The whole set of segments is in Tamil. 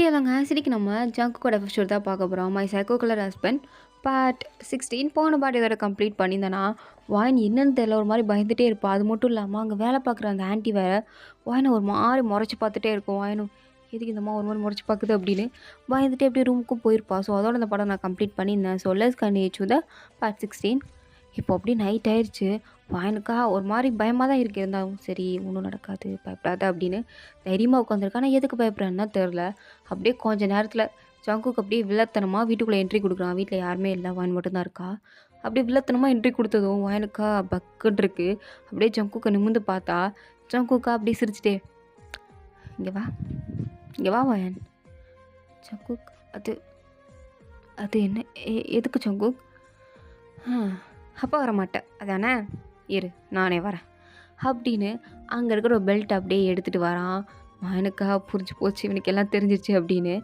இல்லைங்க ஆக்சுவலிக்கு நம்ம ஜங்குக்கோட எபிசோட் தான் பார்க்க போகிறோம். My psycho colour husband part 16 போன பாட்டு இதோட கம்ப்ளீட் பண்ணியிருந்தேன்னா வாயின் என்னன்னு தெரியல ஒரு மாதிரி பயந்துகிட்டே இருப்பா. அது மட்டும் இல்லாமல் அங்கே வேலை பார்க்குற அந்த ஆன்ட்டி வேறு வாயினை ஒரு மாதிரி முறைச்சி பார்த்துட்டே இருக்கும். வாயினும் எதுக்கு இந்த மாதிரி ஒரு மாதிரி முறைச்சி பார்க்குது அப்படின்னு பயந்துட்டே அப்படியே ரூமுக்கும் போயிருப்பா. ஸோ அதோட அந்த படம் நான் கம்ப்ளீட் பண்ணியிருந்தேன். So let's continue the part 16. இப்போ அப்படியே நைட் ஆயிடுச்சு. வாயனுக்கா ஒரு மாதிரி பயமாக தான் இருக்குது. இருந்தாலும் சரி ஒன்றும் நடக்காது பயப்படாத அப்படின்னு தைரியமாக உட்காந்துருக்கா. ஆனால் எதுக்கு பயப்படுறான்னு தான் தெரில. அப்படியே கொஞ்சம் நேரத்தில் ஜங்குக்கு அப்படியே வில்லத்தனமாக வீட்டுக்குள்ளே என்ட்ரி கொடுக்குறான். வீட்டில் யாருமே இல்லை, வாயன் மட்டும்தான் இருக்கா. அப்படியே வில்லத்தனமாக என்ட்ரி கொடுத்ததும் வாயனுக்கா பக்குன்னு இருக்கு. அப்படியே ஜங்குக்கை நிமிந்து பார்த்தா ஜங்குக்கா அப்படியே சிரிச்சிட்டே இங்கே வா இங்கே வா வாயன். ஜங்குக் அது அது என்ன எதுக்கு ஜங்குக்? அப்போ வரமாட்டேன் அதானே, இரு நானே வரேன் அப்படின்னு அங்கே இருக்கிற ஒரு பெல்ட் அப்படியே எடுத்துகிட்டு வரான். எனக்காக புரிஞ்சு போச்சு இவனுக்கு எல்லாம் தெரிஞ்சிருச்சு அப்படின்னு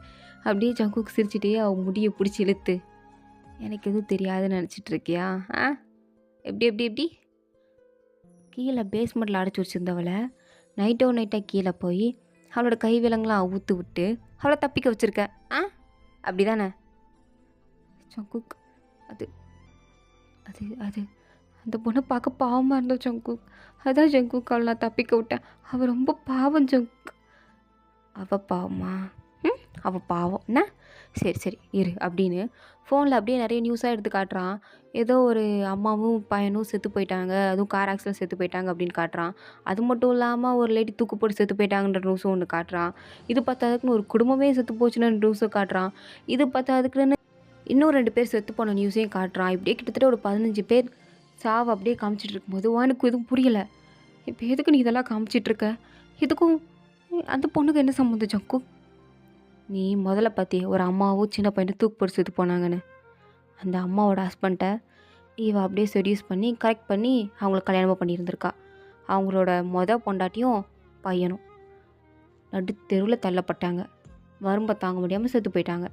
அப்படியே ஜங்குக்கு சிரிச்சிட்டே அவன் முடியை பிடிச்சி இழுத்து எனக்கு எதுவும் தெரியாதுன்னு நினச்சிட்டு இருக்கியா? எப்படி எப்படி எப்படி கீழே பேஸ்மெண்ட்டில் அடைச்சி வச்சுருந்தவளை நைட்டாக கீழே போய் அவளோட கை விலங்கெலாம் அவுத்து விட்டு அவளை தப்பிக்க வச்சுருக்க அப்படி தானே ஜங்குக்? அது அது அது அந்த பொண்ணை பார்க்க பாவமாக இருந்தோம் ஜங்குக். அதான் ஜங்குக் அவள் நான் தப்பிக்க விட்டேன். அவள் ரொம்ப பாவம் ஜங்குக். அவள் பாவமா? அவள் பாவம் என்ன? சரி சரி இரு அப்படின்னு ஃபோனில் அப்படியே நிறைய நியூஸாக எடுத்து காட்டுறான். ஏதோ ஒரு அம்மாவும் பையனும் செத்து போயிட்டாங்க, அதுவும் கார் ஆக்சிடென்ட் செத்து போயிட்டாங்க அப்படின்னு காட்டுறான். அது மட்டும் இல்லாமல் ஒரு லேடி தூக்கு போட்டு செத்து போயிட்டாங்கன்ற நியூஸும் ஒன்று காட்டுறான். இது பார்த்ததுக்குன்னு ஒரு குடும்பமே செத்து போச்சுன்னு நியூஸும் காட்டுறான். இது பார்த்ததுக்குன்னு இன்னும் 2 பேர் செத்து போன நியூஸையும் காட்டுறான். இப்படியே கிட்டத்தட்ட ஒரு 15 பேர் சாவை அப்படியே காமிச்சிட்டு இருக்கும்போது வானுக்கு எதுவும் புரியலை. இப்போ எதுக்கு நீ இதெல்லாம் காமிச்சிட்ருக்க? எதுக்கும் அந்த பொண்ணுக்கு என்ன சம்மந்தம் ஜங்கு? நீ முதல்ல பார்த்தியே ஒரு அம்மாவும் சின்ன பையனை தூக்கு போட்டு செத்து போனாங்கன்னு. அந்த அம்மாவோட ஹஸ்பண்ட்டை இவள் அப்படியே செடியூஸ் பண்ணி கரெக்ட் பண்ணி அவங்கள கல்யாணமாக பண்ணியிருந்திருக்கா. அவங்களோட பொண்டாட்டியும் பையனும் நடு தெருவில் தள்ளப்பட்டாங்க. வரும்ப தாங்க முடியாமல் செத்து போயிட்டாங்க.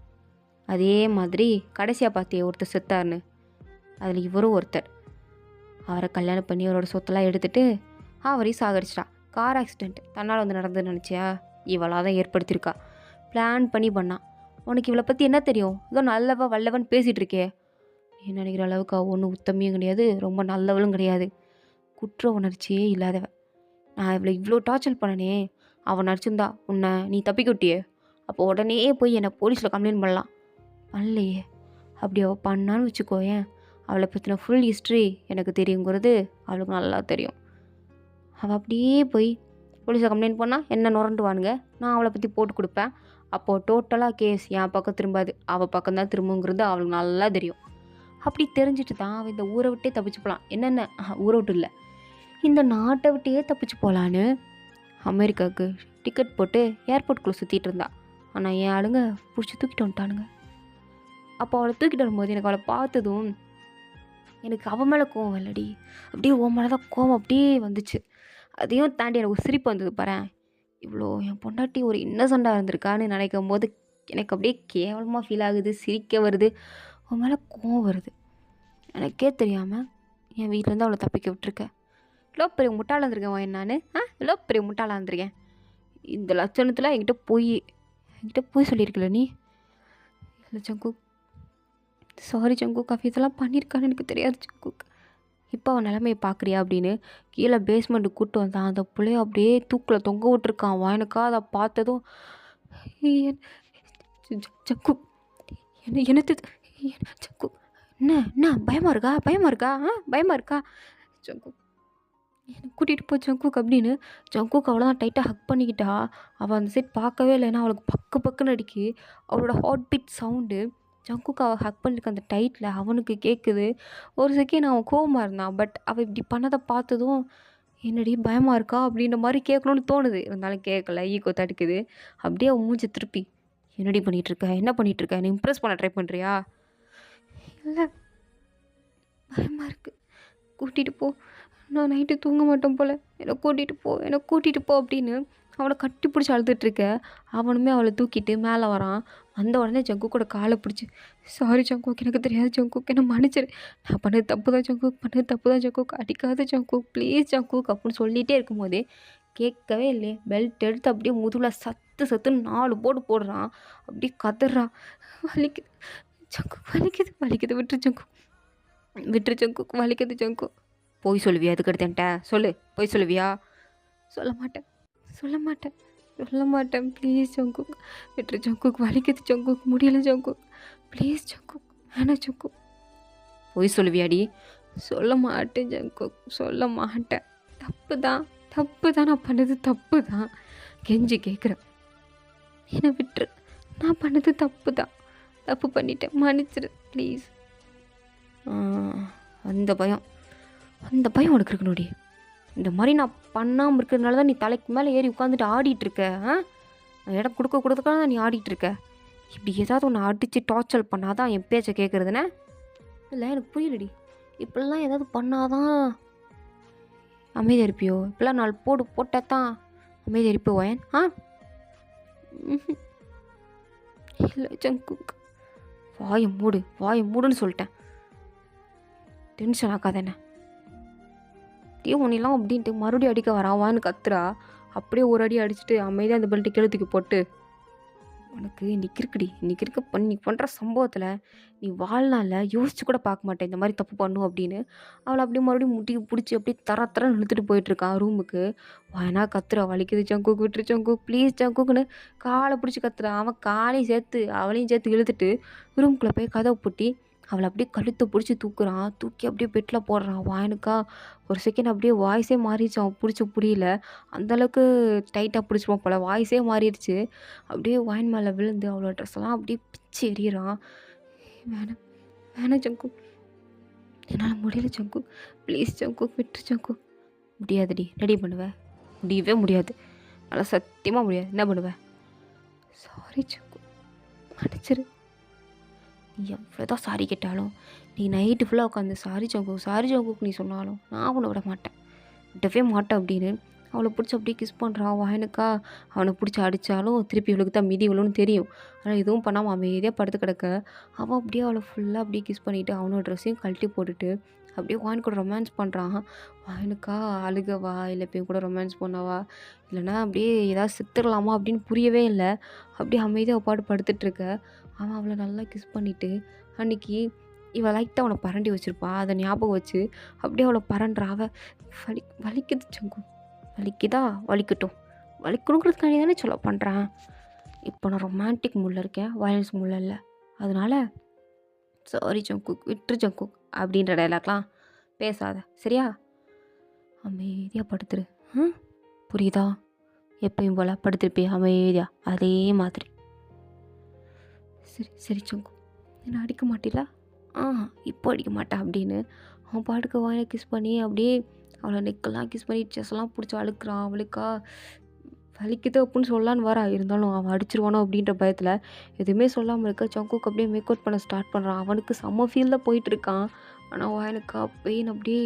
அதே மாதிரி கடைசியாக பார்த்தியே ஒருத்தர் செத்தார்னு, அதில் இவரும் ஒருத்தர். அவரை கல்யாணம் பண்ணி அவரோட சொத்தெல்லாம் எடுத்துகிட்டு அவரையும் சாகடிச்சிட்டா. கார் ஆக்சிடெண்ட் தன்னால் வந்து நடந்ததுன்னு நினச்சியா? இவளாக தான் ஏற்படுத்தியிருக்கா. பிளான் பண்ணி பண்ணான். உனக்கு இவளை பற்றி என்ன தெரியும்? ஏதோ நல்லவ வல்லவன் பேசிகிட்டு இருக்கே. நீ நினைக்கிற அளவுக்கு அவள் ஒன்றும் உத்தமையும் கிடையாது, ரொம்ப நல்லவளும் கிடையாது. குற்ற உணர்ச்சியே இல்லாதவ. நான் இவளை இவ்வளோ டார்ச்சர் பண்ணனே. அவன் நடிச்சிருந்தா உன்னை நீ தப்பிக்க விட்டியே, அப்போ உடனே போய் என்னை போலீஸில் கம்ப்ளைண்ட் பண்ணலாம். பண்ணலையே. அப்படி அவள் பண்ணான்னு வச்சுக்கோயேன், அவளை பற்றின ஃபுல் ஹிஸ்ட்ரி எனக்கு தெரியுங்கிறது அவளுக்கு நல்லா தெரியும். அவள் அப்படியே போய் போலீஸை கம்ப்ளைண்ட் பண்ணால் என்ன நுரண்டுவானுங்க, நான் அவளை பற்றி போட்டு கொடுப்பேன். அப்போது டோட்டலாக கேஸ் என் பக்கம் திரும்பாது, அவள் பக்கம்தான் திரும்புங்கிறது அவளுக்கு நல்லா தெரியும். அப்படி தெரிஞ்சுட்டு தான் அவள் இந்த ஊரை விட்டே தப்பிச்சு போகலாம். என்னென்ன ஊரை விட்டு இல்லை, இந்த நாட்டை விட்டே தப்பிச்சு போகலான்னு அமெரிக்காவுக்கு டிக்கெட் போட்டு ஏர்போர்ட்டுக்குள்ளே சுற்றிட்டு இருந்தா. ஆனால் என் ஆளுங்க பிடிச்சி தூக்கிட்டு வந்துட்டானுங்க. அப்போ அவளை தூக்கிட்டு வரும்போது எனக்கு அவளை பார்த்ததும் எனக்கு அவன் மேலே கோவம் இல்லடி, அப்படியே உன் மேலே தான் கோவம் அப்படியே வந்துச்சு. அதையும் தாண்டி எனக்கு ஒரு சிரிப்பு வந்தது பாரு. இவ்வளோ என் பொண்டாட்டி ஒரு இன்னசெண்டாக இருந்திருக்கான்னு நினைக்கும் போது எனக்கு அப்படியே கேவலமாக ஃபீல் ஆகுது, சிரிக்க வருது, உன் மேலே கோவம் வருது. எனக்கே தெரியாமல் என் வீட்டிலேருந்து அவளை தப்பிக்க விட்டுருக்கேன். இவ்வளோ பெரிய முட்டாளாக இருந்திருக்கேன் நான். இவ்வளோ பெரிய முட்டாளாக இருந்திருக்கேன். இந்த லட்சணத்தில் என்கிட்ட போய் சொல்லியிருக்கல நீ. இல்லை ஜங்கு, சாரி ஜங்குக், அவ இதெல்லாம் பண்ணியிருக்கான்னு எனக்கு தெரியாது ஜங்குக். இப்போ அவன் நிலைமையை பார்க்குறியா அப்படின்னு கீழே பேஸ்மெண்ட்டு கூப்பிட்டு வந்தான். அந்த பிள்ளைய அப்படியே தூக்கில் தொங்க விட்டுருக்கான். வாயனுக்கா அதை பார்த்ததும் ஜங்குக் என்னது ஜங்குக், என்ன பயமாக இருக்கா பயமாக இருக்கா ஜங்குக், என்னை கூட்டிகிட்டு போ ஜங்குக் அப்படின்னு ஜங்குக் அவ்வளோதான் டைட்டாக ஹக் பண்ணிக்கிட்டா. அவள் அந்த சைட் பார்க்கவே இல்லை, ஏன்னா அவளுக்கு பக்குன்னு அடிக்கி அவளோட ஹார்ட் பீட் சவுண்டு ஜங்குக்கு அவள் ஹக் பண்ணியிருக்க அந்த டைட்டில் அவனுக்கு கேட்குது. ஒரு செகண்ட் அவன் கோவமாக இருந்தான். பட் அவள் இப்படி பண்ணதை பார்த்ததும் என்னடி பயமாக இருக்கா அப்படின்ற மாதிரி கேட்கணுன்னு தோணுது. இருந்தாலும் கேட்கல, ஈகோ தடுக்குது. அப்படியே அவன் மூஞ்சி திருப்பி என்னடி பண்ணிகிட்ருக்க, என்ன பண்ணிகிட்ருக்க, நீ இம்ப்ரெஸ் பண்ண ட்ரை பண்ணுறியா? இல்லை பயமாக இருக்குது, கூட்டிகிட்டு போ, நான் நைட்டு தூங்க மாட்டேன் போல், என்னை கூட்டிகிட்டு போ அப்படின்னு அவளை கட்டி பிடிச்சி அழுதுட்டுருக்க. அவனுமே அவளை தூக்கிட்டு மேலே வரான். வந்த உடனே ஜங்குக்கோட காலை பிடிச்சி சாரி ஜங்குக், எனக்கு தெரியாது ஜங்குக், என்ன மன்னிச்சிரு, நான் பண்ணது தப்பு தான் ஜங்குக், அடிக்காத ஜங்குக், ப்ளீஸ் ஜங்குக் அப்படின்னு சொல்லிகிட்டே இருக்கும்போதே கேட்கவே இல்லையே. பெல்ட் எடுத்து அப்படியே முதுகுல சத்து சத்துன்னு 4 போடு போடுறான். அப்படியே கதறான். வலிக்குது ஜங்குக், வலிக்குது வலிக்குது, விட்டுரு ஜங்குக், விட்டுரு ஜங்குக், வலிக்குது ஜங்குக். பொய் சொல்லுவியா அதுக்கடுத்து என்கிட்ட? சொல்லு, பொய் சொல்லுவியா? சொல்ல மாட்டேன், சொல்ல மாட்டேன், சொல்ல மாட்டேன், ப்ளீஸ் ஜங்குக், விட்டுரு ஜங்குக், வலிக்குது ஜங்குக், முடியல ஜங்குக், ப்ளீஸ் ஜங்குக், வேணாம் ஜங்குக். பொய் சொல்லுவியாடி? சொல்ல மாட்டேன் ஜங்குக், சொல்ல மாட்டேன். தப்பு தான், தப்பு தான், நான் பண்ணது தப்பு தான். கெஞ்சி கேட்குறேன், என்னை விட்டுரு. நான் பண்ணது தப்பு தான், தப்பு பண்ணிட்டேன், மன்னிச்சிரு ப்ளீஸ். அந்த பயம், அந்த பயம் உனக்கு இருக்கணும்டி. இந்த மாதிரி நான் பண்ணாமல் இருக்கிறதுனால தான் நீ தலைக்கு மேலே ஏறி உட்காந்துட்டு ஆடிட்டுருக்க. இடம் கொடுக்க கொடுத்துக்காக தான் நீ ஆடிட்டுருக்க. இப்படி ஏதாவது ஒன்று அடித்து டார்ச்சர் பண்ணாதான் என் பேச்சை கேட்குறதுனே. இல்லை எனக்கு புரியலடி. இப்படிலாம் ஏதாவது பண்ணாதான் அமைதியாக இருப்பியோ? இப்படிலாம் 4 போடு போட்டால் தான் அமைதியாக இருப்பியோ வயன்? இல்லை ஜங்குக், வாயை மூடு, வாயை மூடுன்னு சொல்லிட்டேன். டென்ஷன் ஆக்காத என்ன. அப்படியே உன்னெல்லாம் அப்படின்ட்டு மறுபடியும் அடிக்க வராவான்னு கத்துறா. அப்படியே ஒரு அடி அடிச்சுட்டு அமைதியாக அந்த பெல்ட்டு கெழுத்துக்கு போட்டு, உனக்கு இன்றைக்கி இருக்குடி, இன்றைக்கி இருக்க நீ பண்ணுற சம்பவத்தில் நீ வாழ்நாளில் யோசிச்சு கூட பார்க்க மாட்டேன் இந்த மாதிரி தப்பு பண்ணும் அப்படின்னு. அவளை அப்படியே மறுபடியும் முட்டிக்கு பிடிச்சி அப்படியே தரன்னு இழுத்துட்டு போயிட்டுருக்கான் ரூமுக்கு. வாயனா கத்துறா, வலிக்குது ஜங்குக், விட்டுரு ஜங்குக், ப்ளீஸ் ஜங்குக்குன்னு காலை பிடிச்சி கத்துறான். அவன் காலையும் சேர்த்து அவளையும் சேர்த்து இழுத்துட்டு ரூமுக்குள்ளே போய் கதவை பூட்டி அவளை அப்படியே கழுத்தை பிடிச்சி தூக்குறான். தூக்கி அப்படியே பெட்டில் போடுறான். வாயனுக்கா ஒரு செகண்ட் அப்படியே வாய்ஸே மாறிடுச்சு. அவன் பிடிச்சி புரியல, அந்தளவுக்கு டைட்டாக பிடிச்சிப்பான் போல். வாய்ஸே மாறிடுச்சு. அப்படியே வாயின் மேலே விழுந்து அவளோட ட்ரெஸ் எல்லாம் அப்படியே பிச்சு எறிகிறான். வேணாம் வேணாம் ஜங்குக், என்னால் முடியல ஜங்குக், ப்ளீஸ் ஜங்குக், விட்டு ஜங்குக். முடியாதுடி, ரெடி பண்ணுவேன்? முடியவே முடியாது, நல்லா சத்தியமாக முடியாது. என்ன பண்ணுவேன்? சாரி ஜங்குக், மன்னிச்சிரு. நீ எவ்வளோதான் சாரி கேட்டாலும், நீ நைட்டு ஃபுல்லாக உட்காந்து சாரி ஜங்குக், சாரி ஜங்குக் நீ சொன்னாலும் நான் அவனை விட மாட்டேன், விடவே மாட்டேன் அப்படின்னு அவளை பிடிச்சி அப்படியே கிஸ் பண்ணுறான். வாயனுக்கா அவனை பிடிச்சி அடித்தாலும் திருப்பி இவளுக்கு தான் மிதி இவ்வளோன்னு தெரியும். ஆனால் எதுவும் பண்ணாமல் அமைதியாக படுத்து கிடக்க அவன் அப்படியே அவளை ஃபுல்லாக அப்படியே கிஸ் பண்ணிவிட்டு அவனோட ட்ரெஸ்ஸையும் கழட்டி போட்டுட்டு அப்படியே வாயின் கூட ரொமான்ஸ் பண்ணுறான். வாயனுக்கா அழுகவா இல்லை இப்போ கூட ரொமான்ஸ் பண்ணவா இல்லைனா அப்படியே ஏதாவது செத்துடலாமா அப்படின்னு புரியவே இல்லை. அப்படியே அமைதியாக பாட்டு படுத்துட்ருக்க அவன் அவளை நல்லா கிஸ் பண்ணிவிட்டு அன்றைக்கி இவள் லைட்டாக அவனை பரண்டி வச்சுருப்பா. அதை ஞாபகம் வச்சு அப்படியே அவளை பரண்டுறா. அவள் வலிக்குது ஜங்கு, வலிக்குதா, வலிக்கட்டும், வலிக்கணுங்கிறதுக்காண்டி தானே சொல்ல பண்ணுறேன். இப்போ நான் ரொமான்டிக் மூடில் இருக்கேன், வயலன்ஸ் மூடில் இல்லை. அதனால சாரி ஜங்குக், விட்டுரு ஜங்குக் அப்படின்ற டைலாக்லாம் பேசாத சரியா? அமைதியாக படுத்துரு. புரியுதா? எப்பயும் போல் படுத்துருப்பியா அமைதியாக, அதே மாதிரி. சரி சரி ஜங்கு, என்ன அடிக்க மாட்டில? இப்போ அடிக்க மாட்டேன் அப்படின்னு அவன் பாட்டுக்கு வாயில கிஸ் பண்ணி அப்படியே அவளை நெக்கெல்லாம் கிஸ் பண்ணி செஸ்ஸெல்லாம் பிடிச்சி அழுக்கிறான். அவளுக்கா வலிக்குது அப்படின்னு சொல்லலான்னு வரா, இருந்தாலும் அவன் அடிச்சிருவானோ அப்படின்ற பயத்தில் எதுவுமே சொல்லாமல் இருக்க. ஜங்குக்கு அப்படியே மேக் அவுட் பண்ண ஸ்டார்ட் பண்ணுறான். அவனுக்கு செம்ம ஃபீல் தான் போயிட்டுருக்கான். ஆனால் வாயனுக்கா பெயின் அப்படியே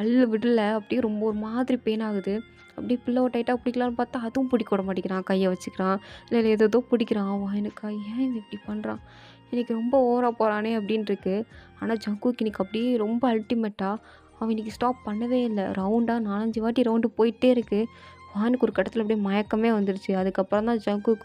அள்ளு விடல, அப்படியே ரொம்ப ஒரு மாதிரி பெயின் ஆகுது. அப்படியே பில்லோவை டைட்டாக பிடிக்கலான்னு பார்த்தா அதுவும் பிடிக்க விட மாட்டேங்கிறான். கையை வச்சுக்கிறான், இல்லை ஏதோ பிடிக்கிறான். வாயனுக்கா ஏன் இவன் இப்படி பண்ணுறான், இன்றைக்கி ரொம்ப ஓவராக போகிறானே அப்படின்ட்டுருக்கு. ஆனால் ஜங்குக்கு இன்றைக்கி அப்படியே ரொம்ப அல்டிமேட்டாக அவன் இன்றைக்கி ஸ்டாப் பண்ணவே இல்லை. ரவுண்டாக 4-5 வாட்டி ரவுண்டு போயிட்டே இருக்குது. வானுக்கு ஒரு கட்டத்தில் அப்படியே மயக்கமே வந்துடுச்சு. அதுக்கப்புறம் தான் ஜங்குக்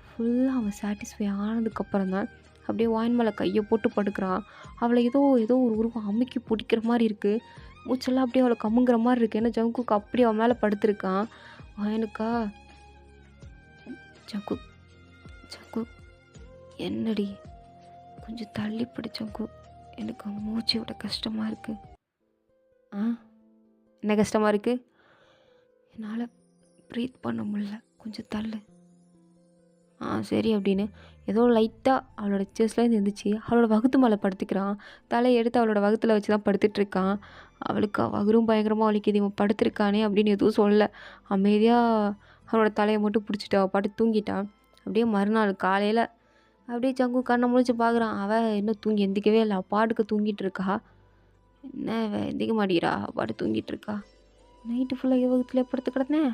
ஃபுல்லாக அவன் சாட்டிஸ்ஃபை ஆனதுக்கப்புறம் தான் அப்படியே வாயின் மேலே கையை போட்டு படுக்கிறான். அவளை ஏதோ ஒரு உருவம் அமுக்கி பிடிக்கிற மாதிரி இருக்குது. மூச்செல்லாம் அப்படியே அவளை கமுங்குற மாதிரி இருக்குது. ஏன்னா ஜங்குக் அப்படியே அவன் மேலே படுத்துருக்கான். வாயனுக்கா ஜங்குக், ஜங்குக் என்னடி கொஞ்சம் தள்ளி பிடிச்சங்குக், எனக்கு மூச்சு விட கஷ்டமாக இருக்குது. என்ன கஷ்டமாக இருக்குது? என்னால் ப்ரீத் பண்ண முடியல, கொஞ்சம் தள்ளு. சரி அப்படின்னு ஏதோ லைட்டாக அவளோட செஸ்லேருந்து இருந்துச்சு. அவளோட வகுத்து மேலே படுத்துக்கிறான். தலையை எடுத்து அவளோட வகுத்தில் வச்சு தான் படுத்துட்ருக்கான். அவளுக்கு வகுரும் பயங்கரமாக வலிக்குது, இவன் படுத்துருக்கானே அப்படின்னு எதுவும் சொல்ல அமைதியாக அவளோட தலையை மட்டும் பிடிச்சிட்டு அவள் பாட்டு தூங்கிட்டான். அப்படியே மறுநாள் காலையில் அப்படியே ஜங்கு கண்ணை முழிச்சு பார்க்குறான். அவள் இன்னும் தூங்கி எந்திக்கவே இல்லை, பாட்டுக்கு தூங்கிட்டு இருக்கா. என்ன எந்திக்க மாட்டேங்கிறா, பாட்டு தூங்கிட்டு இருக்கா. நைட்டு ஃபுல்லாக யோகத்தில் படுத்து கிடந்தேன்,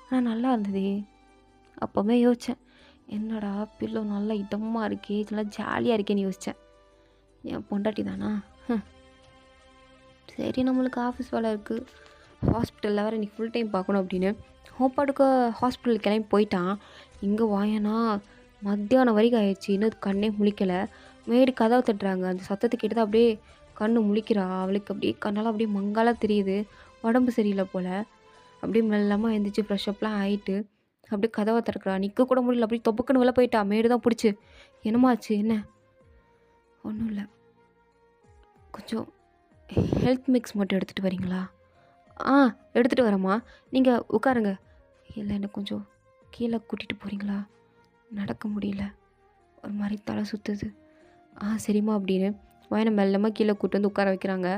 ஆனால் நல்லா இருந்தது. அப்போவே யோசித்தேன், என்னடா பில்லோ நல்லா இதமாக இருக்கே, இதெல்லாம் ஜாலியாக இருக்கேன்னு யோசித்தேன். என் பொண்டாட்டி தானா? சரி நம்மளுக்கு ஆஃபீஸ் வேலை இருக்குது, ஹாஸ்பிட்டலில் வேறு இன்றைக்கி ஃபுல் டைம் பார்க்கணும் அப்படின்னு அவன் பாட்டுக்கு ஹாஸ்பிட்டல் கிளம்பி போயிட்டான். இங்கே வாயனா மத்தியானம் வரைக்கும் ஆயிடுச்சு. இன்னும் கண்ணே முழிக்கலை. மேடு கதவை தட்டுறாங்க. அந்த சத்தத்தை கேட்டு தான் அப்படியே கண்ணு முழிக்கிறா. அவளுக்கு அப்படியே கண்ணெல்லாம் அப்படியே மங்காலாம் தெரியுது. உடம்பு சரியில்லை போல். அப்படியே மெல்லமாக எழுந்திரிச்சு ஃப்ரெஷ்அப்லாம் ஆகிட்டு அப்படியே கதவை திறக்கிறா. நிற்க கூட முடியல. அப்படியே தொப்புக்குன்னு வெளில போயிட்டா. மேடு தான் பிடிச்சி, என்னமாச்சு என்ன? ஒன்றும் இல்லை, கொஞ்சம் ஹெல்த் மிக்ஸ் மட்டும் எடுத்துகிட்டு வரீங்களா? ஆ, எடுத்துகிட்டு வரேம்மா, நீங்கள் உட்காருங்க. இல்லை, எனக்கு கொஞ்சம் கீழே கூட்டிகிட்டு போகிறீங்களா? நடக்க முடியல, ஒரு மாதிரி தலை சுற்றுது. சரிம்மா அப்படின்னு வாயனை மெல்லமாக கீழே கூட்டு வந்து உட்கார வைக்கிறாங்க.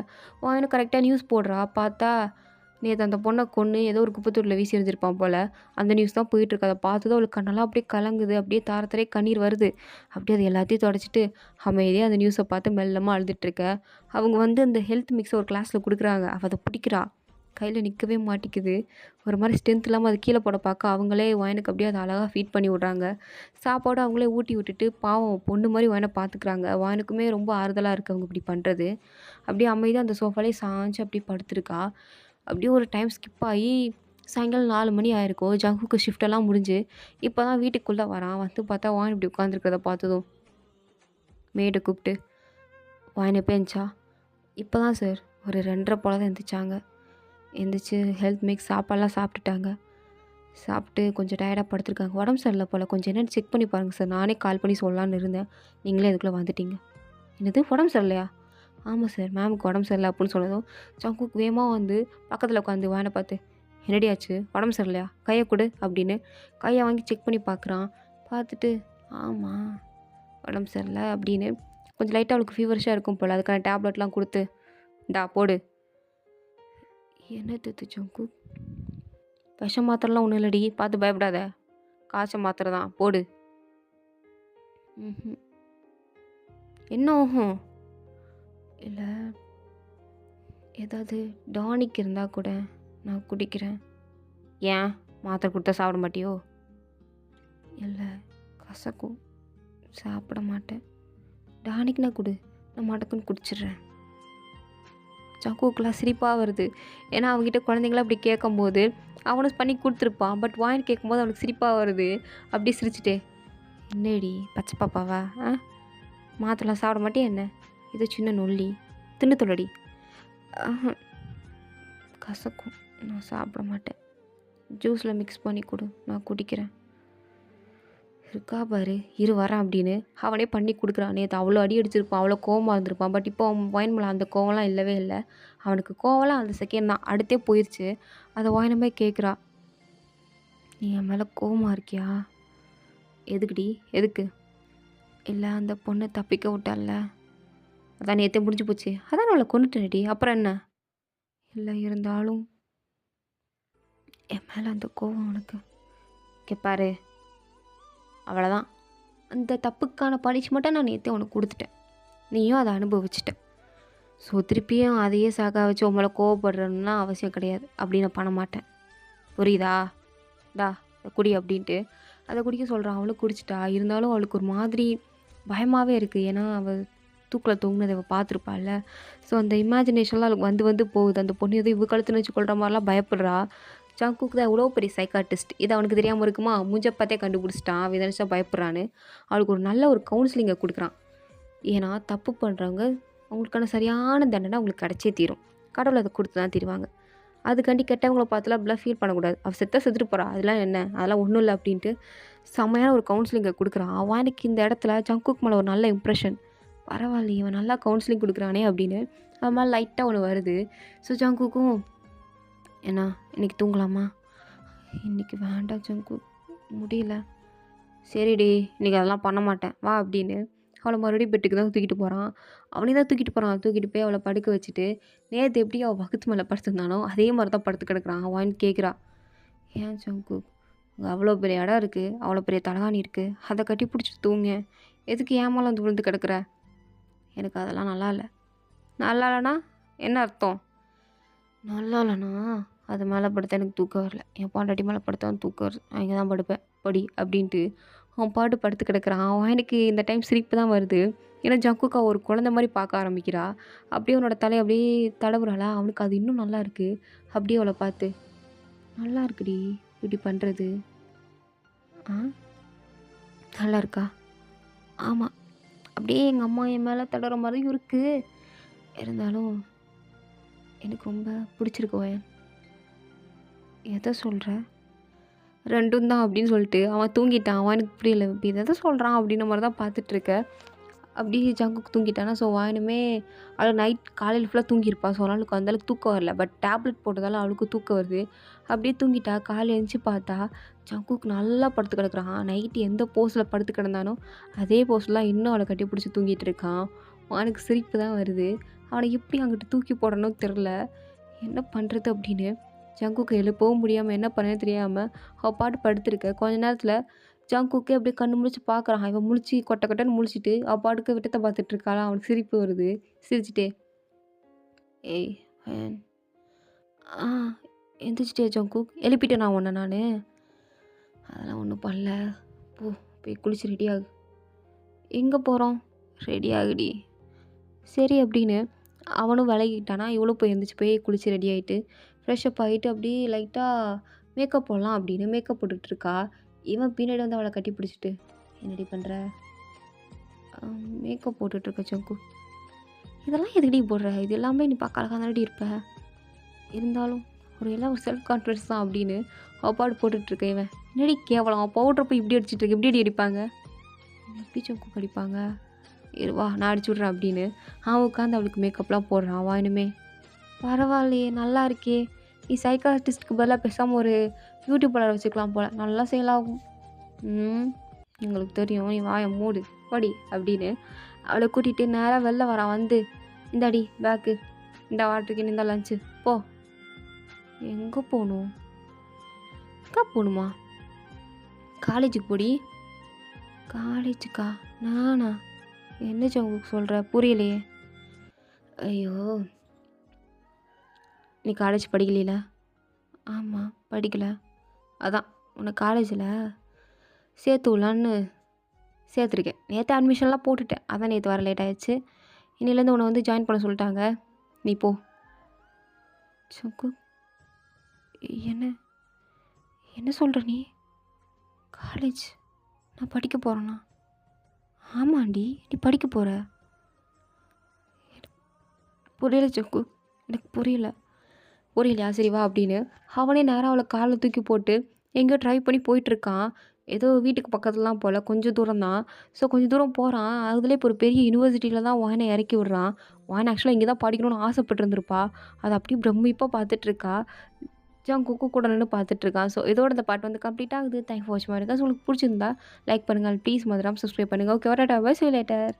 வாயனை கரெக்டாக நியூஸ் போடுறா. பார்த்தா நேற்று அந்த பொண்ணை கொன்று ஏதோ ஒரு குப்பத்தூரில் வீசி எறிஞ்சிருப்பான் போல். அந்த நியூஸ் தான் போயிட்டுருக்கு. அதை பார்த்ததும் அவளுக்கு கண்ணெல்லாம் அப்படியே கலங்குது. அப்படியே தாரத்தரே கண்ணீர் வருது. அப்படியே அது எல்லாத்தையும் தொடச்சிட்டு அமைதியாக அந்த நியூஸை பார்த்து மெல்லமாக அழுதுட்டுருக்க. அவங்க வந்து அந்த ஹெல்த் மிக்ஸை ஒரு கிளாஸில் கொடுக்குறாங்க. அவள் அதை பிடிக்கிறா. கையில் நிற்கவே மாட்டிக்குது. ஒரு மாதிரி ஸ்ட்ரென்த் இல்லாமல் அது கீழே போட பார்க்க அவங்களே வாயனுக்கு அப்படியே அதை அழகாக ஃபீட் பண்ணி விட்றாங்க. சாப்பாடு அவங்களே ஊட்டி விட்டுட்டு பாவம் பொண்ணு மாதிரி வாயனை பார்த்துக்குறாங்க. வாயனுக்குமே ரொம்ப ஆறுதலாக இருக்குது அவங்க இப்படி பண்ணுறது. அப்படியே அமைதியாக அந்த சோஃபாலே சாஞ்சு அப்படியே படுத்துருக்கா. அப்படியே ஒரு டைம் ஸ்கிப் ஆகி சாயங்காலம் 4 மணி ஆயிருக்கும். ஜங்குக்கு ஷிஃப்டெல்லாம் முடிஞ்சு இப்போ தான் வீட்டுக்குள்ளே வரான். வந்து பார்த்தா வாயன் இப்படி உட்காந்துருக்கிறத பார்த்ததும் மேடை கூப்பிட்டு, வாயன் எப்போ எழுந்துச்சா? இப்போ தான் சார், ஒரு 2:30 போல தான் எழுந்திரிச்சாங்க. எழுந்திரிச்சு ஹெல்த் மிக்ஸ் சாப்பாடெலாம் சாப்பிட்டுட்டாங்க. சாப்பிட்டு கொஞ்சம் டயர்டாக படுத்துருக்காங்க. உடம்பு சரியில்லை போல், கொஞ்சம் என்னென்னு செக் பண்ணி பாருங்கள் சார். நானே கால் பண்ணி சொல்லலான்னு இருந்தேன், நீங்களே அதுக்குள்ளே வந்துட்டீங்க. என்னது, உடம்பு சரியில்லையா? ஆமாம் சார், மேமுக்கு உடம்பு சரியில்லை அப்படின்னு சொன்னதும் ஜங்குக்கு வேகமாக வந்து பக்கத்தில் உட்காந்து வாயனை பார்த்து, என்னடி ஆச்சு, உடம்பு சரியில்லையா, கையை கொடு அப்படின்னு கையை வாங்கி செக் பண்ணி பார்க்குறான். பார்த்துட்டு ஆமாம் உடம்பு சரியில்லை அப்படின்னு கொஞ்சம் லைட்டாக அவளுக்கு ஃபீவரிஷாக இருக்கும் போல். அதுக்கான டேப்லெட்லாம் கொடுத்து இந்தா போடு. என்னது ஜங்கு, விஷ மாத்திரலாம் ஒன்றும் இல்லடி, பார்த்து பயப்படாத, காய்ச்சல் மாத்திரை தான், போடு. ம், என்ன ஆகும்? இல்லை, ஏதாவது டானிக் இருந்தால் கூட நான் குடிக்கிறேன். ஏன், மாத்திரை கொடுத்தா சாப்பிட மாட்டியோ? இல்லை, கசக்கும், சாப்பிட மாட்டேன். டானிக்னா கொடு, நான் மாட்டக்குன்னு குடிச்சிடுறேன். ஜங்குக்கெலாம் சிரிப்பாக வருது. ஏன்னா அவங்ககிட்ட குழந்தைங்களாம் அப்படி கேட்கும்போது அவனும் பண்ணி கொடுத்துருப்பான். பட் வாங்கி கேட்கும்போது அவனுக்கு சிரிப்பாக வருது. அப்படி சிரிச்சுட்டே, என்னடி பச்சை பாப்பாவா, மாத்திரலாம் சாப்பிட மாட்டே என்ன, இது சின்ன நொல்லி, தின்னு தொல்லடி. கசக்கும், நான் சாப்பிட மாட்டேன். ஜூஸில் மிக்ஸ் பண்ணி கொடு, நான் குடிக்கிறேன். இருக்கா பாரு, இரு வரேன் அப்படின்னு அவனே பண்ணி கொடுக்குறான். நேற்று அவ்வளோ அடி அடிச்சிருப்பான், அவ்வளோ கோவமாக இருந்திருப்பான். பட் இப்போ அவன் வாயின் மேலே அந்த கோவம்லாம் இல்லவே இல்லை. அவனுக்கு கோவம்லாம் அந்த செகண்ட் தான், அடுத்தே போயிடுச்சு. அதை வாயினமே கேட்குறா, நீ என் மேலே கோவமாக இருக்கியா? எதுக்குடி, எதுக்கு? இல்லை, அந்த பொண்ணை தப்பிக்க விட்டால, அதான் நேற்றே முடிஞ்சு போச்சு, அதான் அவளை கொண்டுட்டேன்டி, அப்புறம் என்ன? இல்லை, இருந்தாலும் என் மேலே அந்த கோவம் உனக்கு கேட்பாரு. அவ்வளோதான், அந்த தப்புக்கான பனிஷ்மெண்ட்டை நான் நேற்றே உனக்கு கொடுத்துட்டேன், நீயும் அதை அனுபவிச்சிட்டேன். ஸோ திருப்பியும் அதையே சாக்கா வச்சு உங்களை கோவப்படுறதுன்னா அவசியம் கிடையாது. அப்படி நான் பண்ண மாட்டேன், புரியுதா? டா குடி அப்படின்ட்டு அதை குடிக்க சொல்கிறான். அவளும் குடிச்சிட்டா. இருந்தாலும் அவளுக்கு ஒரு மாதிரி பயமாகவே இருக்குது. ஏன்னா அவள் தூக்கில் தொங்குனதை அவள் பார்த்துருப்பாள்ல. ஸோ அந்த இமேஜினேஷன்லாம் அவளுக்கு வந்து வந்து போகுது. அந்த பொண்ணு எதுவும் இவ கழுத்துன்னு வச்சு கொள்கிற மாதிரிலாம் பயப்படுறா. ஜங்குக்கு தான் எவ்வளோ பெரிய சைக்காட்டிஸ்ட், இது அவனுக்கு தெரியாமல் இருக்குமா? மூஞ்ச பார்த்தே கண்டுபிடிச்சிட்டான். அவன் நினச்சா பயப்படுறான்னு. அவளுக்கு ஒரு நல்ல ஒரு கவுன்சிலிங்கை கொடுக்குறான். ஏன்னா தப்பு பண்ணுறவங்க அவங்களுக்கான சரியான தண்டனை அவங்களுக்கு கிடச்சே தீரும். கடவுள் அதை கொடுத்து தான் தீருவாங்க. அதுக்காண்டி கெட்டவங்கள பார்த்துலாம் அப்படிலாம் ஃபீல் பண்ணக்கூடாது. அவள் செத்துட்டு போகிறா, அதெல்லாம் என்ன, அதெல்லாம் ஒன்றும் இல்லை அப்படின்ட்டு செம்மையான ஒரு கவுன்சிலிங்கை கொடுக்குறான். அவன் எனக்கு இந்த இடத்துல ஜங்குக்கு மேலே ஒரு நல்ல இம்ப்ரெஷன், பரவாயில்லையே இவன் நல்லா கவுன்சிலிங் கொடுக்குறானே அப்படின்னு அவன் மேலே லைட்டாக ஒன்று வருது. ஸோ ஜங்குக்கும், ஏன்னா இன்றைக்கி தூங்கலாமா? இன்றைக்கி வேண்டாம் ஜங்கு, முடியல. சரிடி, இன்றைக்கி அதெல்லாம் பண்ண மாட்டேன் வா அப்படின்னு அவளை மறுபடியும் பெட்டுக்கு தான் தூக்கிட்டு போகிறான். அவனே தான் தூக்கிட்டு போகிறான். தூக்கிட்டு போய் அவளை படுக்க வச்சுட்டு நேற்று எப்படி அவள் வகுத்து மேலே படுத்துருந்தானோ அதே மாதிரி தான் படுத்து கிடக்குறான். அவன் கேட்குறா, ஏன் ஜங்கு, அங்கே அவ்வளோ பெரிய இடம் இருக்குது, அவ்வளோ பெரிய தலகாணி இருக்குது, அதை கட்டி பிடிச்சிட்டு தூங்க, எதுக்கு ஏமாலாம் வந்து விழுந்து கிடக்குற? எனக்கு அதெல்லாம் நல்லா இல்லை. நல்லா இல்லைனா என்ன அர்த்தம்? நல்லா இல்லைண்ணா, அது மேலே படுத்தா எனக்கு தூக்கம் வரல, என் பாண்டாட்டி மேலே படுத்தா தூக்கம் வருது, நான் இங்கே தான் படுப்பேன் படி அப்படின்ட்டு அவன் பாட்டு படுத்து கிடக்குறான். அவன் எனக்கு இந்த டைம் சிரிப்பு தான் வருது. ஏன்னா ஜங்குக்கா ஒரு குழந்தை மாதிரி பார்க்க ஆரம்பிக்கிறா. அப்படியே அவனோட தலையை அப்படியே தடவுறாளா, அவனுக்கு அது இன்னும் நல்லா இருக்குது. அப்படியே அவளை பார்த்து, நல்லா இருக்குடி, இப்படி பண்ணுறது? ஆ நல்லா இருக்கா? ஆமாம். அப்படியே எங்கள் அம்மா என் மேலே தடவுற மாதிரியும் இருக்குது. இருந்தாலும் எனக்கு ரொம்ப பிடிச்சிருக்கு ஒயன். எதை சொல்கிற? 2ம் தான் அப்படின்னு சொல்லிட்டு அவன் தூங்கிட்டான். அவனுக்கு புரியல. இப்ப இத எத சொல்றான் அப்படின்ன மாரி தான் பார்த்துட்டுருக்க. அப்படியே ஜங்குக் தூங்கிட்டானா, ஸோ வாயனுமே அவள் நைட் காலையில ஃபுல்லா தூங்கியிருப்பா. ஸோ அவளுக்கு அந்த அளவுக்கு தூக்கம் வரல. பட் டேப்லெட் போட்டதால அவளுக்கு தூக்கம் வருது. அப்படியே தூங்கிட்டா. காலைல எந்திச்சு பார்த்தா, ஜங்குக் நல்லா படுத்து கிடக்குறான். நைட்டு எந்த போஸ்ல படுத்து கிடந்தானோ, அதே போஸ்ல இன்னும் அவள கட்டிப்பிடிச்சு தூங்கிட்டு இருக்கான். அவனுக்கு சிரிப்பு தான் வருது. அவன எப்படி அங்கிட்டு தூக்கி போடணும்னு தெரில. என்ன பண்ணுறது அப்படின்னு ஜங்குக்கு எழுப்பவும் முடியாமல் என்ன பண்ணேன்னு தெரியாமல் அவள் பாட்டு படுத்திருக்க. கொஞ்ச நேரத்தில் ஜங்குக்கே அப்படியே கண்ணு முழிச்சு பார்க்குறான். இவன் முழிச்சு கொட்ட கொட்டன்னு முழிச்சிட்டு அவள் பாட்டுக்கு விட்டத்தை பார்த்துட்டு இருக்காளா. அவனுக்கு சிரிப்பு வருது. சிரிச்சிட்டே ஏய் ஃபேன் ஆ எந்திரிச்சிட்டே ஜங்குக் எழுப்பிட்டேன் நான் உன்னை நான் அதெல்லாம் ஒன்றும் பண்ணல. போ போய் குளிச்சு ரெடி ஆகு. எங்கே போகிறோம்? ரெடி ஆகுடி. சரி அப்படின்னு அவனும் விலகிட்டானா. இவளும் போய் எந்திரிச்சு போய் குளிச்சு ரெடி ஆகிட்டு ஃப்ரெஷ்அப் ஆகிட்டு அப்படியே லைட்டாக மேக்கப் போடலாம் அப்படின்னு மேக்கப் போட்டுட்ருக்கா. இவன் பின்னாடி வந்து அவளை கட்டி பிடிச்சிட்டு என்னடி பண்ணுற? மேக்கப் போட்டுட்ருக்க சங்கு. இதெல்லாம் எதுக்கடி போடுற? இது எல்லாமே நீ பார்க்க அழகாக தானடி இருப்ப. இருந்தாலும் எல்லாம் ஒரு செல்ஃப் கான்ஃபிடன்ஸ் தான் அப்படின்னு அப்பாடு போட்டுட்ருக்க. இவன் என்னடி கேவலம் பவுட்ரு போய் இப்படி அடிச்சிட்ருக்கு. எப்படி அடி அடிப்பாங்க? எப்படி சங்கு அடிப்பாங்க? இருவா நான் அடிச்சு விட்றேன் அப்படின்னு அவன் உட்காந்து அவளுக்கு மேக்கப்லாம் போடுறான். வாயினுமே பரவாயில்லையே நல்லா இருக்கே. நீ சைக்காட்டிஸ்ட்டுக்கு பதிலாக பேசாமல் ஒரு யூடியூப் வச்சுக்கலாம் போல். நல்லா சேல் ஆகும். எங்களுக்கு தெரியும். நீ வாயை மூடு படி அப்படின்னு அவளை கூட்டிகிட்டு நேராக வெளில வரான். வந்து இந்தாடி பேக்கு, இந்த வாட்டருக்கு இந்த லஞ்சு போ. எங்கே போகணும்? எங்கே போகணுமா? காலேஜுக்கு போடி. காலேஜுக்கா? நானா? என்ன உங்களுக்கு சொல்கிற புரியலையே. ஐயோ நீ காலேஜ் படிக்கல? ஆமாம் படிக்கலை. அதான் உன்னை காலேஜில் சேர்த்து விடலான்னு சேர்த்துருக்கேன். நேற்று அட்மிஷன்லாம் போட்டுட்டேன். அதான் நேற்று வர லேட் ஆகிடுச்சு. இன்னிலேருந்து உன்னை வந்து ஜாயின் பண்ண சொல்லிட்டாங்க. நீ போ. சக்கு என்ன என்ன சொல்கிற நீ? காலேஜ் நான் படிக்க போகிறேண்ணா? ஆமாண்டி நீ படிக்க போகிற. புரியல சக்கு, எனக்கு புரியலையா? சரி வா அப்படின்னு அவனே நேராக அவளை காலில் தூக்கி போட்டு எங்கேயோ ட்ரைவ் பண்ணி போயிட்டுருக்கான். ஏதோ வீட்டுக்கு பக்கத்துலலாம் போல், கொஞ்சம் தூரம் தான். ஸோ கொஞ்சம் தூரம் போகிறான். அதுலேயே இப்போ ஒரு பெரிய யூனிவர்சிட்டியில் தான் வாயனை இறக்கி விட்றான். வாயனை ஆக்சுவலாக இங்கே தான் படிக்கணும்னு ஆசைப்பட்டுருந்துருப்பா. அதை அப்படியே பிரமிப்பாக பார்த்துட்ருக்கா. குக்கு கூட நின்று பார்த்துட்ருக்கான். ஸோ இதோட இந்த பாட்டு வந்து கம்ப்ளீட் ஆகுது. தேங்க் ஃபார் வாட்சிங். இருக்கா. ஸோ உங்களுக்கு பிடிச்சிருந்தா லைக் பண்ணுங்கள். ப்ளீஸ் மறக்காம சப்ஸ்கிரைப் பண்ணுங்கள். ஓகே, வரட்டா. Bye, see you later.